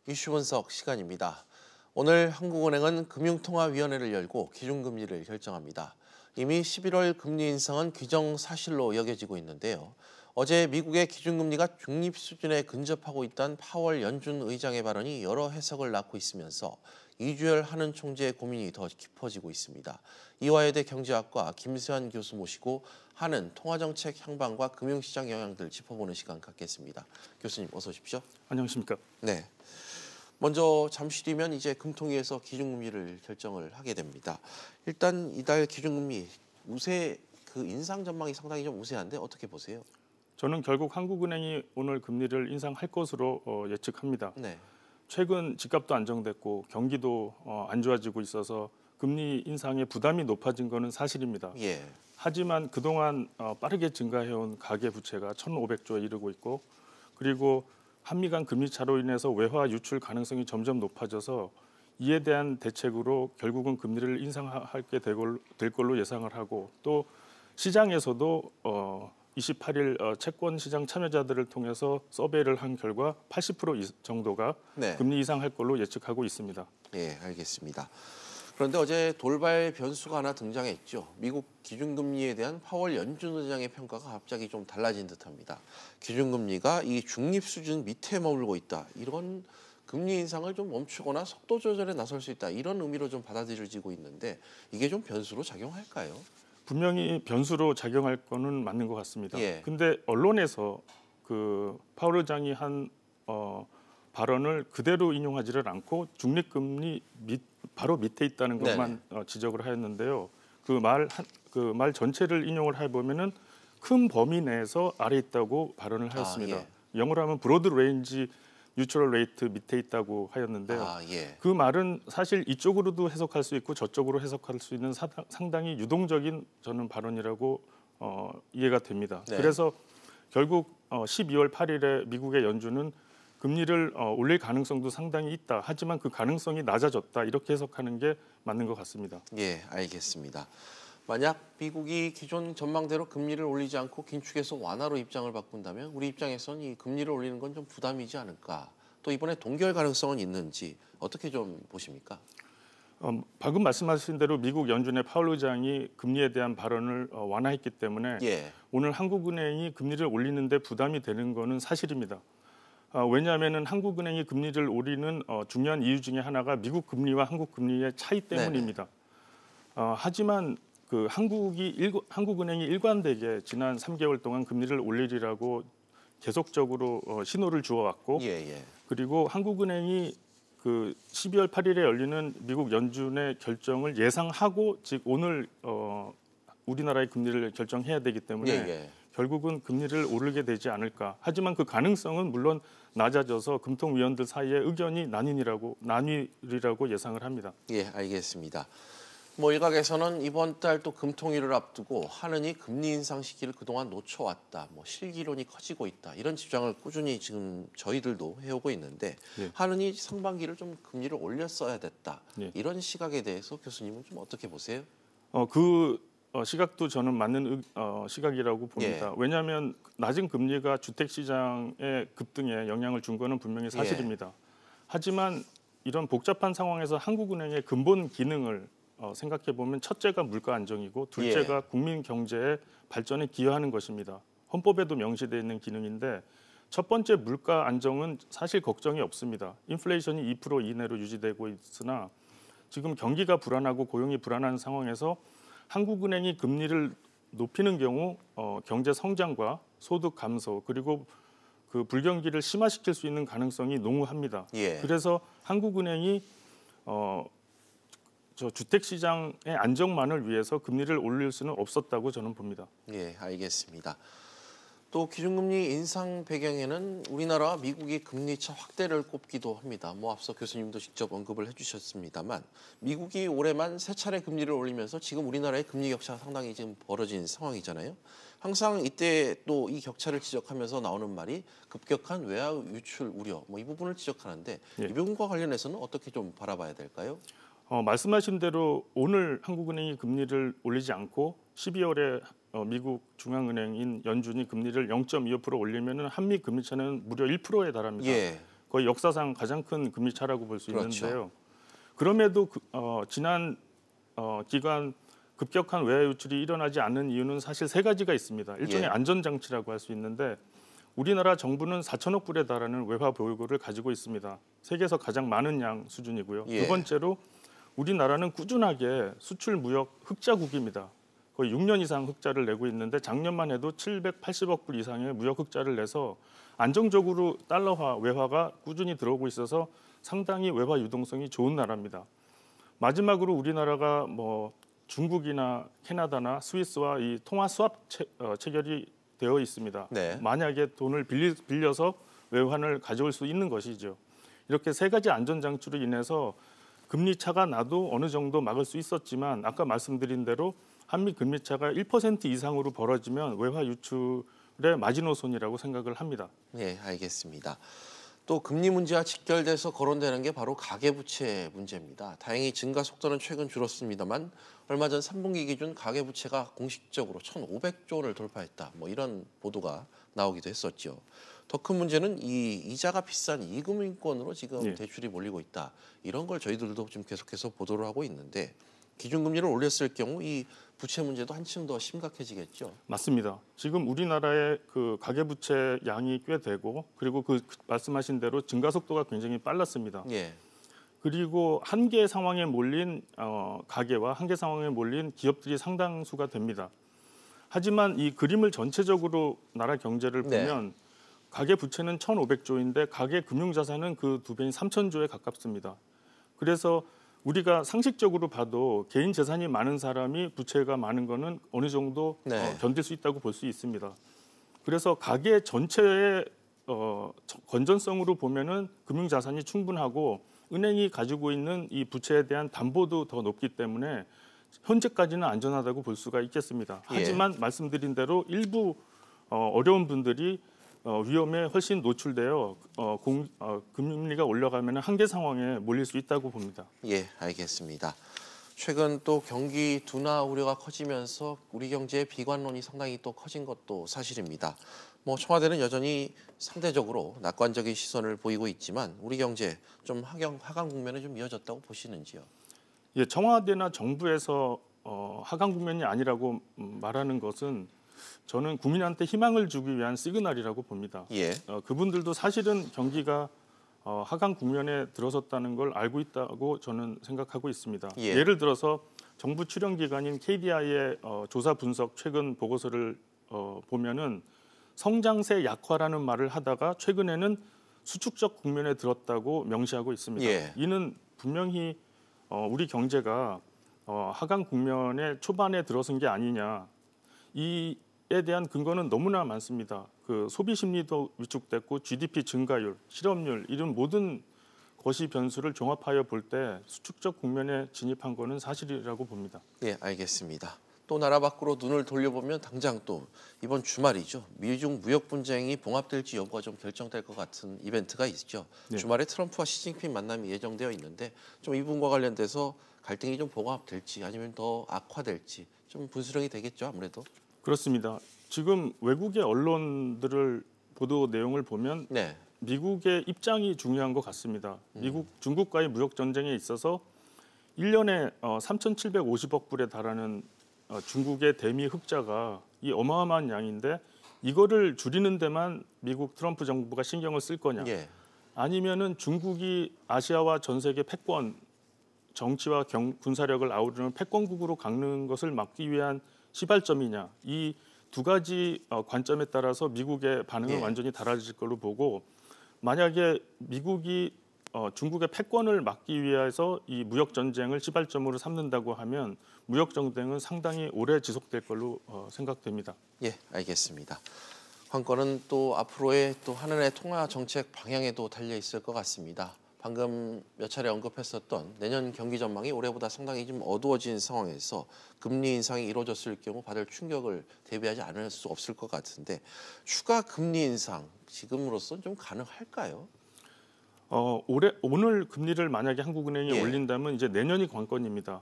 이슈 분석 시간입니다. 오늘 한국은행은 금융통화위원회를 열고 기준금리를 결정합니다. 이미 11월 금리 인상은 규정사실로 여겨지고 있는데요. 어제 미국의 기준금리가 중립 수준에 근접하고 있다는 파월 연준 의장의 발언이 여러 해석을 낳고 있으면서 이주열 한은 총재의 고민이 더 깊어지고 있습니다. 이화여대 경제학과 김수환 교수 모시고 한은 통화정책 향방과 금융시장 영향들 짚어보는 시간 갖겠습니다. 교수님 어서 오십시오. 안녕하십니까? 네. 먼저 잠시 뒤면 이제 금통위에서 기준금리를 결정을 하게 됩니다. 일단 이달 기준금리 인상 전망이 상당히 좀 우세한데 어떻게 보세요? 저는 결국 한국은행이 오늘 금리를 인상할 것으로 예측합니다. 네. 최근 집값도 안정됐고 경기도 안 좋아지고 있어서 금리 인상의 부담이 높아진 것은 사실입니다. 예. 하지만 그동안 빠르게 증가해온 가계 부채가 1,500조에 이르고 있고 그리고 한미 간 금리 차로 인해서 외화 유출 가능성이 점점 높아져서 이에 대한 대책으로 결국은 금리를 인상하게 될 걸로 예상을 하고 또 시장에서도 28일 채권 시장 참여자들을 통해서 서베이를 한 결과 80% 정도가 네. 금리 인상할 걸로 예측하고 있습니다. 예, 알겠습니다. 그런데 어제 돌발 변수가 하나 등장했죠. 미국 기준금리에 대한 파월 연준 의장의 평가가 갑자기 좀 달라진 듯합니다. 기준금리가 이 중립 수준 밑에 머물고 있다. 이런 금리 인상을 좀 멈추거나 속도 조절에 나설 수 있다. 이런 의미로 좀 받아들여지고 있는데 이게 좀 변수로 작용할까요? 분명히 변수로 작용할 거는 맞는 것 같습니다. 예. 근데 언론에서 그 파월 의장이 한 발언을 그대로 인용하지를 않고 중립금리 바로 밑에 있다는 것만 지적을 하였는데요. 그 말 전체를 인용을 해보면은 큰 범위 내에서 아래 있다고 발언을 하였습니다. 예. 영어로 하면 브로드 레인지 뉴트럴 레이트 밑에 있다고 하였는데요. 예. 그 말은 사실 이쪽으로도 해석할 수 있고 저쪽으로 해석할 수 있는 상당히 유동적인 저는 발언이라고 이해가 됩니다. 네. 그래서 결국 12월 8일에 미국의 연준은 금리를 올릴 가능성도 상당히 있다. 하지만 그 가능성이 낮아졌다. 이렇게 해석하는 게 맞는 것 같습니다. 예, 알겠습니다. 만약 미국이 기존 전망대로 금리를 올리지 않고 긴축해서 완화로 입장을 바꾼다면 우리 입장에서는 이 금리를 올리는 건 좀 부담이지 않을까? 또 이번에 동결 가능성은 있는지 어떻게 좀 보십니까? 방금 말씀하신 대로 미국 연준의 파월 의장이 금리에 대한 발언을 완화했기 때문에 예. 오늘 한국은행이 금리를 올리는데 부담이 되는 것은 사실입니다. 왜냐하면 한국은행이 금리를 올리는 중요한 이유 중에 하나가 미국 금리와 한국 금리의 차이 때문입니다. 하지만 그 한국은행이 일관되게 지난 3개월 동안 금리를 올리리라고 계속적으로 신호를 주어왔고 그리고 한국은행이 그 12월 8일에 열리는 미국 연준의 결정을 예상하고 즉 오늘 우리나라의 금리를 결정해야 되기 때문에 결국은 금리를 오르게 되지 않을까. 하지만 그 가능성은 물론 낮아져서 금통위원들 사이에 의견이 나뉘리라고 예상을 합니다. 예, 알겠습니다. 일각에서는 이번 달 또 금통위를 앞두고 한은이 금리 인상 시기를 그동안 놓쳐왔다. 실기론이 커지고 있다. 이런 주장을 꾸준히 지금 저희들도 해오고 있는데 한은이 상반기를 좀 금리를 올렸어야 됐다. 이런 시각에 대해서 교수님은 좀 어떻게 보세요? 시각도 저는 맞는 시각이라고 봅니다. 왜냐하면 낮은 금리가 주택 시장의 급등에 영향을 준 거는 분명히 사실입니다. 하지만 이런 복잡한 상황에서 한국은행의 근본 기능을 생각해 보면 첫째가 물가 안정이고 둘째가 국민 경제의 발전에 기여하는 것입니다. 헌법에도 명시되어 있는 기능인데 첫 번째 물가 안정은 사실 걱정이 없습니다. 인플레이션이 2% 이내로 유지되고 있으나 지금 경기가 불안하고 고용이 불안한 상황에서 한국은행이 금리를 높이는 경우 경제 성장과 소득 감소 그리고 그 불경기를 심화시킬 수 있는 가능성이 농후합니다. 그래서 한국은행이 주택 시장의 안정만을 위해서 금리를 올릴 수는 없었다고 저는 봅니다. 예, 알겠습니다. 또 기준금리 인상 배경에는 우리나라와 미국이 금리차 확대를 꼽기도 합니다. 앞서 교수님도 직접 언급을 해주셨습니다만 미국이 올해만 3차례 금리를 올리면서 지금 우리나라의 금리 격차가 상당히 지금 벌어진 상황이잖아요. 항상 이때 또 이 격차를 지적하면서 나오는 말이 급격한 외화 유출 우려, 이 부분을 지적하는데 이 부분과 관련해서는 어떻게 좀 바라봐야 될까요? 말씀하신 대로 오늘 한국은행이 금리를 올리지 않고 12월에 미국 중앙은행인 연준이 금리를 0.25% 올리면 한미 금리차는 무려 1%에 달합니다. 거의 역사상 가장 큰 금리 차라고 볼 수 그렇죠. 있는데요. 그럼에도 지난 기간 급격한 외화 유출이 일어나지 않는 이유는 사실 세 가지가 있습니다. 일종의 예. 안전장치라고 할 수 있는데 우리나라 정부는 4천억 불에 달하는 외화 보유고를 가지고 있습니다. 세계에서 가장 많은 양 수준이고요. 예. 두 번째로 우리나라는 꾸준하게 수출 무역 흑자국입니다. 거의 6년 이상 흑자를 내고 있는데 작년만 해도 780억 불 이상의 무역 흑자를 내서 안정적으로 달러화, 외화가 꾸준히 들어오고 있어서 상당히 외화 유동성이 좋은 나라입니다. 마지막으로 우리나라가 중국이나 캐나다나 스위스와 이 통화 수합 체결이 되어 있습니다. 네. 만약에 돈을 빌려서 외환을 가져올 수 있는 것이죠. 이렇게 세 가지 안전장치로 인해서 금리 차가 나도 어느 정도 막을 수 있었지만 아까 말씀드린 대로 한미 금리 차가 1% 이상으로 벌어지면 외화 유출의 마지노선이라고 생각을 합니다. 네, 알겠습니다. 또 금리 문제와 직결돼서 거론되는 게 바로 가계부채 문제입니다. 다행히 증가 속도는 최근 줄었습니다만 얼마 전 3분기 기준 가계부채가 공식적으로 1,500조 원을 돌파했다. 이런 보도가 나오기도 했었죠. 더 큰 문제는 이 이자가 비싼 이금융권으로 지금 예. 대출이 몰리고 있다. 이런 걸 저희들도 좀 계속해서 보도를 하고 있는데 기준금리를 올렸을 경우 이 부채 문제도 한층 더 심각해지겠죠. 맞습니다. 지금 우리나라의 그 가계부채 양이 꽤 되고 그리고 그 말씀하신 대로 증가 속도가 굉장히 빨랐습니다. 예. 그리고 한계 상황에 몰린 가계와 한계 상황에 몰린 기업들이 상당수가 됩니다. 하지만 이 그림을 전체적으로 나라 경제를 보면 가계 부채는 1,500조인데 가계 금융자산은 그 두 배인 3,000조에 가깝습니다. 그래서 우리가 상식적으로 봐도 개인 재산이 많은 사람이 부채가 많은 거는 어느 정도 견딜 수 있다고 볼 수 있습니다. 그래서 가계 전체의 건전성으로 보면은 금융자산이 충분하고 은행이 가지고 있는 이 부채에 대한 담보도 더 높기 때문에 현재까지는 안전하다고 볼 수가 있겠습니다. 하지만 말씀드린 대로 일부 어려운 분들이 위험에 훨씬 노출되어 금리가 올라가면 한계 상황에 몰릴 수 있다고 봅니다. 예, 알겠습니다. 최근 또 경기 둔화 우려가 커지면서 우리 경제의 비관론이 상당히 또 커진 것도 사실입니다. 청와대는 여전히 상대적으로 낙관적인 시선을 보이고 있지만 우리 경제 좀 하강 국면에 좀 이어졌다고 보시는지요? 예, 청와대나 정부에서 하강 국면이 아니라고 말하는 것은 저는 국민한테 희망을 주기 위한 시그널이라고 봅니다. 예. 그분들도 사실은 경기가 하강 국면에 들어섰다는 걸 알고 있다고 저는 생각하고 있습니다. 예를 들어서 정부 출연기관인 KDI의 조사 분석 최근 보고서를 보면은 성장세 약화라는 말을 하다가 최근에는 수축적 국면에 들었다고 명시하고 있습니다. 이는 분명히 우리 경제가 하강 국면의 초반에 들어선 게 아니냐. 이에 대한 근거는 너무나 많습니다. 그 소비 심리도 위축됐고 GDP 증가율, 실업률 이런 모든 것이 변수를 종합하여 볼 때 수축적 국면에 진입한 거는 사실이라고 봅니다. 예, 알겠습니다. 또 나라 밖으로 눈을 돌려보면 당장 또 이번 주말이죠. 미중 무역 분쟁이 봉합될지 여부가 좀 결정될 것 같은 이벤트가 있죠. 주말에 트럼프와 시진핑 만남이 예정되어 있는데 좀 이 부분과 관련돼서 갈등이 좀 봉합될지 아니면 더 악화될지 좀 분수령이 되겠죠, 아무래도. 그렇습니다. 지금 외국의 언론들을 보도 내용을 보면 미국의 입장이 중요한 것 같습니다. 중국과의 무역 전쟁에 있어서 1년에 3,750억 불에 달하는 중국의 대미 흑자가 이 어마어마한 양인데 이거를 줄이는 데만 미국 트럼프 정부가 신경을 쓸 거냐? 아니면은 중국이 아시아와 전 세계 패권 정치와 군사력을 아우르는 패권국으로 깎는 것을 막기 위한 시발점이냐? 이 두 가지 관점에 따라서 미국의 반응은 완전히 달라질 걸로 보고 만약에 미국이 중국의 패권을 막기 위해서 이 무역 전쟁을 시발점으로 삼는다고 하면 무역 전쟁은 상당히 오래 지속될 걸로 생각됩니다. 예, 알겠습니다. 관건은 또 앞으로의 또 한은의 통화 정책 방향에도 달려 있을 것 같습니다. 방금 몇 차례 언급했었던 내년 경기 전망이 올해보다 상당히 좀 어두워진 상황에서 금리 인상이 이루어졌을 경우 받을 충격을 대비하지 않을 수 없을 것 같은데 추가 금리 인상 지금으로서는 좀 가능할까요? 오늘 금리를 만약에 한국은행이 올린다면 이제 내년이 관건입니다.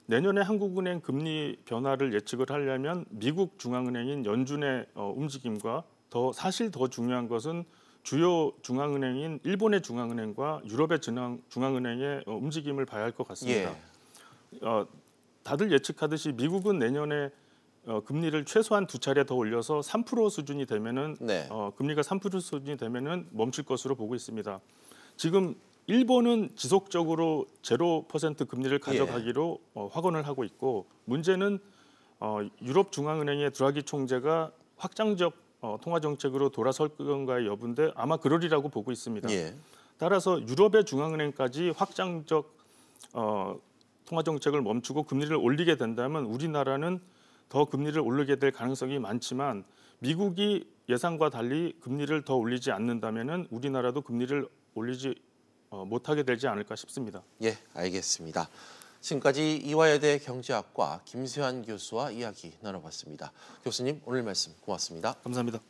내년에 한국은행 금리 변화를 예측을 하려면 미국 중앙은행인 연준의 움직임과 사실 더 중요한 것은 주요 중앙은행인 일본의 중앙은행과 유럽의 중앙은행의 움직임을 봐야 할 것 같습니다. 다들 예측하듯이 미국은 내년에 금리를 최소한 2차례 더 올려서 3% 수준이 되면은 네. 금리가 3% 수준이 되면은 멈출 것으로 보고 있습니다. 지금 일본은 지속적으로 0% 금리를 가져가기로 확언을 하고 있고 문제는 유럽 중앙은행의 드라기 총재가 확장적 통화 정책으로 돌아설 건가의 여부인데 아마 그러리라고 보고 있습니다. 따라서 유럽의 중앙은행까지 확장적 통화 정책을 멈추고 금리를 올리게 된다면 우리나라는 더 금리를 올리게 될 가능성이 많지만 미국이 예상과 달리 금리를 더 올리지 않는다면은 우리나라도 금리를 올리지 못하게 되지 않을까 싶습니다. 예, 알겠습니다. 지금까지 이화여대 경제학과 김세환 교수와 이야기 나눠봤습니다. 교수님 오늘 말씀 고맙습니다. 감사합니다.